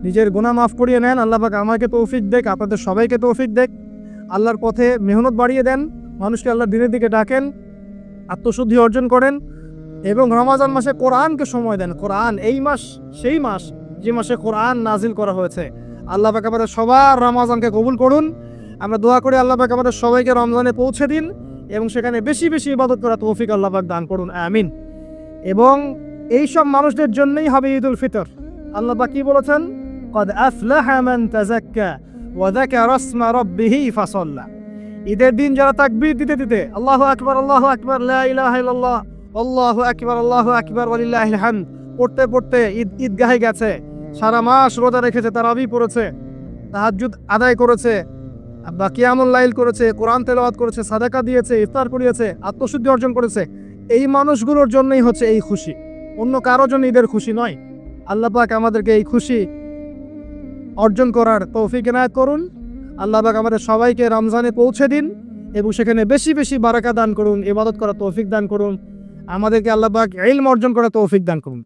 নিজের গুনাহ মাফ করিয়ে নেন। আল্লাহ পাক আমাকে তৌফিক দেখ, আপনাদের সবাইকে তৌফিক দেখ। আল্লাহর পথে মেহনত বাড়িয়ে দেন, মানুষকে আল্লাহর দিনের দিকে ডাকেন, আত্মশুদ্ধি অর্জন করেন এবং রমাজান মাসে কোরআনকে সময় দেন। কোরআন এই মাস সেই মাস যে মাসে কোরআন নাজিল করা হয়েছে। আল্লাহ পাক আমাদের সবার রমাজানকে কবুল করুন। আমরা দোয়া করি আল্লাহ পাক আমাদের সবাইকে রমজানে পৌঁছে দিন এবং সেখানে বেশি বেশি ইবাদত করা তৌফিক আল্লাহ পাক দান করুন, আমিন। এবং এই সব মানুষদের জন্যই হবে ঈদুল ফিতর। আল্লাহ পাক কি বলেছেন? قد أفلح من تزكى وذكر اسم ربه فصلى। ঈদের দিন যারা তাকবীর দিতে দিতে আল্লাহু আকবার লা ইলাহা ইল্লাল্লাহ আল্লাহু আকবার ওয়ালিল্লাহিল হামদ পড়তে পড়তে ঈদগাহে গেছে, সারা মাস রোজা রেখেছে, তারাবি পড়েছে, তাহাজ্জুদ আদায় করেছে, বা কিয়ামুল লাইল করেছে, কোরআন তেলাওয়াত করেছে, সাদাকা দিয়েছে, ইফতার করিয়েছে, আত্মশুদ্ধি অর্জন করেছে, এই মানুষগুলোর জন্যই হচ্ছে এই খুশি, অন্য কারোর জন্য ঈদের খুশি নয়। আল্লাহ পাক আমাদেরকে এই খুশি অর্জন করার তৌফিক এনায়েত করুন। আল্লাহ পাক আমাদের সবাইকে রমজানে পৌঁছে দিন এবং সেখানে বেশি বেশি বারাকা দান করুন, ইবাদত করার তৌফিক দান করুন। আমাদেরকে আল্লাহ পাক ইলম অর্জন করার তৌফিক দান করুন।